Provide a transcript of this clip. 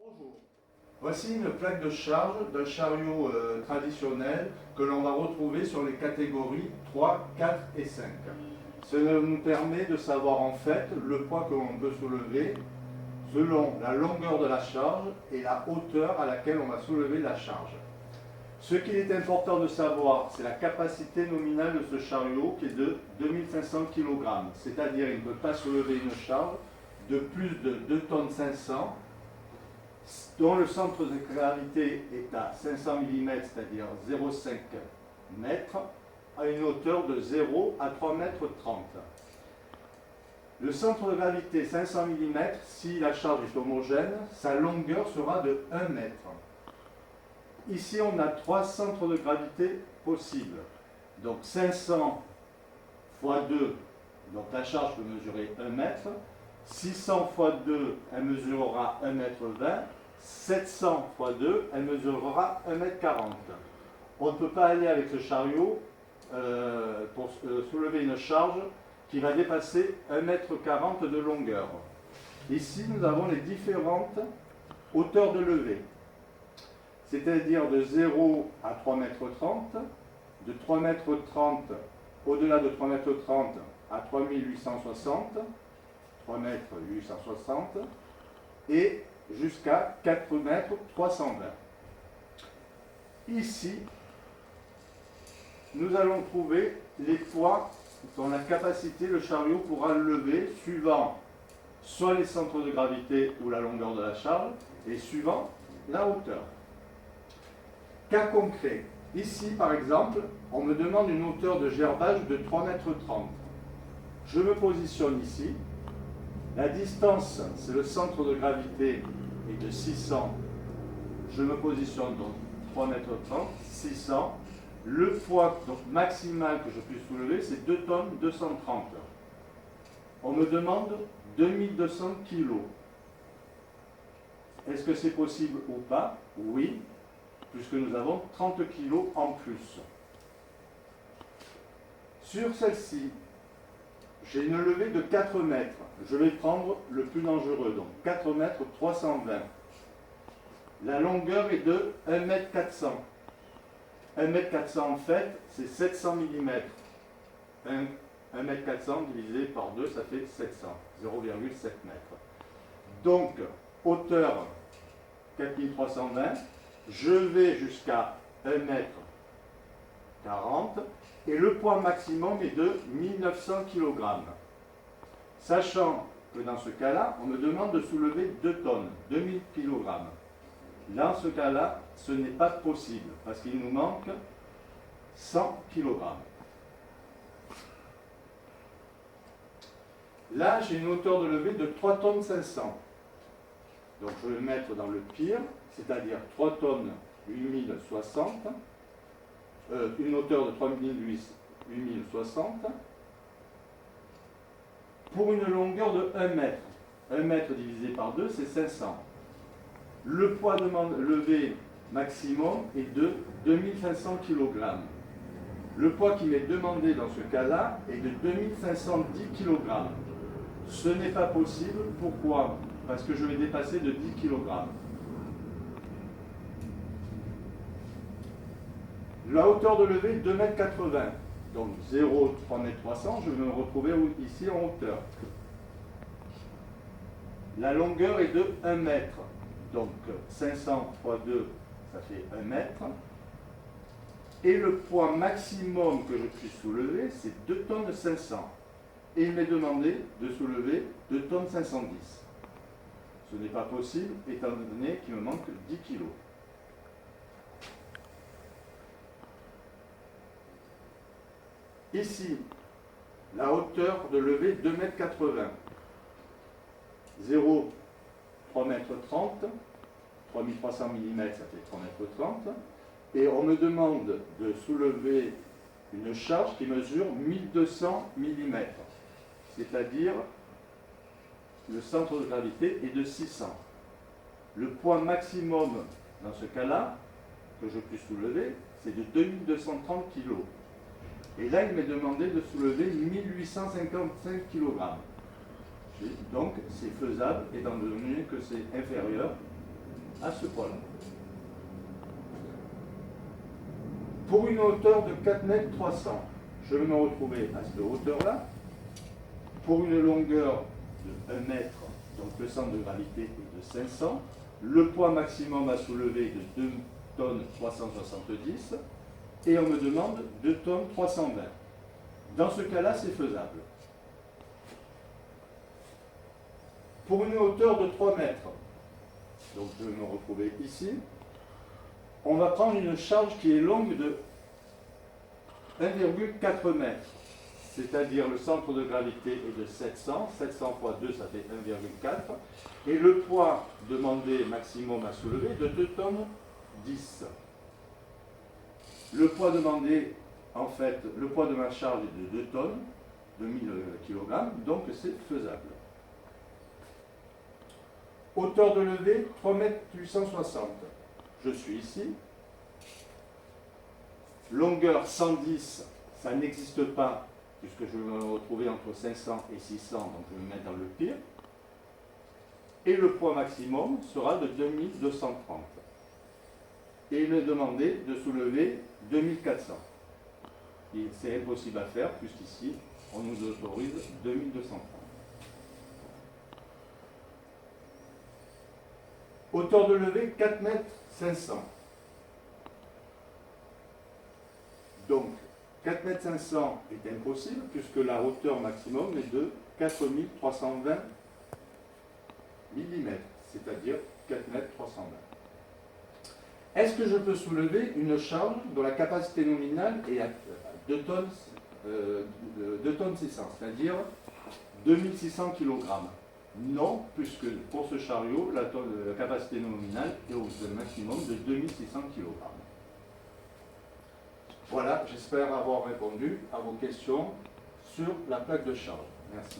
Bonjour. Voici une plaque de charge d'un chariot traditionnel que l'on va retrouver sur les catégories 3, 4 et 5. Cela nous permet de savoir en fait le poids que l'on peut soulever selon la longueur de la charge et la hauteur à laquelle on va soulever la charge. Ce qu'il est important de savoir, c'est la capacité nominale de ce chariot qui est de 2500 kg, c'est-à-dire il ne peut pas soulever une charge de plus de 2 tonnes 500, dont le centre de gravité est à 500 mm, c'est-à-dire 0,5 m, à une hauteur de 0 à 3,30 m. Le centre de gravité 500 mm, si la charge est homogène, sa longueur sera de 1 m. Ici, on a 3 centres de gravité possibles. Donc 500 fois 2, donc la charge peut mesurer 1 m. 600 fois 2, elle mesurera 1 m 20. 700 fois 2, elle mesurera 1 m 40. On ne peut pas aller avec ce chariot pour soulever une charge qui va dépasser 1 m 40 de longueur. Ici, nous avons les différentes hauteurs de levée, c'est-à-dire de 0 à 3 m 30, de 3 m 30, au-delà de 3 m 30 à 3860, 3 m 860, et jusqu'à 4 m 320. Ici, nous allons trouver les poids dont la capacité le chariot pourra lever suivant soit les centres de gravité ou la longueur de la charge et suivant la hauteur. Cas concret. Ici, par exemple, on me demande une hauteur de gerbage de 3 m 30. Je me positionne ici. La distance, c'est le centre de gravité est de 600. Je me positionne donc 3 m 30, 600. Le poids donc, maximal que je puisse soulever, c'est 2 tonnes 230. On me demande 2200 kg. Est-ce que c'est possible ou pas? Oui, puisque nous avons 30 kg en plus. Sur celle-ci, j'ai une levée de 4 mètres. Je vais prendre le plus dangereux, donc 4 mètres 320. La longueur est de 1 mètre 400. 1 mètre 400 en fait, c'est 700 mm. 1 mètre 400 divisé par 2, ça fait 700, 0,7 m. Donc, hauteur 4320, je vais jusqu'à 1 mètre 40 et le poids maximum est de 1900 kg. Sachant que dans ce cas-là, on me demande de soulever 2 tonnes, 2000 kg. Dans ce cas-là, ce n'est pas possible parce qu'il nous manque 100 kg. Là, j'ai une hauteur de levée de 3 tonnes 500. Donc je vais le mettre dans le pire, c'est-à-dire 3 tonnes 8060, une hauteur de 8060, pour une longueur de 1 mètre. 1 mètre divisé par 2, c'est 500. Le poids levé maximum est de 2500 kg. Le poids qui m'est demandé dans ce cas-là est de 2510 kg. Ce n'est pas possible. Pourquoi? Parce que je vais dépasser de 10 kg. La hauteur de levée, 2 m 80. Donc 0, 3 m 300, je vais me retrouver ici en hauteur. La longueur est de 1 mètre. Donc 500 fois 2, ça fait 1 mètre. Et le poids maximum que je puisse soulever, c'est 2 tonnes 500. Et il m'est demandé de soulever 2 tonnes 510. Ce n'est pas possible, étant donné qu'il me manque 10 kg. Ici, la hauteur de levée 2 m 80. 0, 3 m 30, 3300 mm, ça fait 3 m 30. Et on me demande de soulever une charge qui mesure 1200 mm. C'est-à-dire, le centre de gravité est de 600. Le poids maximum dans ce cas-là, que je puisse soulever, c'est de 2230 kg. Et là, il m'est demandé de soulever 1855 kg. Donc, c'est faisable, étant donné que c'est inférieur à ce point-là. Pour une hauteur de 4 mètres 300, je vais me retrouver à cette hauteur-là. Pour une longueur de 1 mètre, donc le centre de gravité est de 500. Le poids maximum à soulever est de 2 tonnes 370. Et on me demande 2 tonnes 320. Dans ce cas-là, c'est faisable. Pour une hauteur de 3 mètres, donc je vais me retrouver ici, on va prendre une charge qui est longue de 1,4 mètres, c'est-à-dire le centre de gravité est de 700, 700 fois 2 ça fait 1,4, et le poids demandé maximum à soulever est de 2 tonnes 10. Le poids demandé, en fait, le poids de ma charge est de 2 tonnes, 2000 kg, donc c'est faisable. Hauteur de levée, 3 mètres 860. Je suis ici. Longueur 110, ça n'existe pas, puisque je vais me retrouver entre 500 et 600, donc je vais me mettre dans le pire. Et le poids maximum sera de 2230. Et il me demandé de soulever 2400. C'est impossible à faire, puisqu'ici, on nous autorise 2230. Hauteur de levée, 4 mètres 500. Donc, 4 mètres 500 est impossible, puisque la hauteur maximum est de 4320 mm, c'est-à-dire 4 mètres 320. Est-ce que je peux soulever une charge dont la capacité nominale est à 2 tonnes 600, c'est-à-dire 2600 kg? Non, puisque pour ce chariot, la capacité nominale est au maximum de 2600 kg. Voilà, j'espère avoir répondu à vos questions sur la plaque de charge. Merci.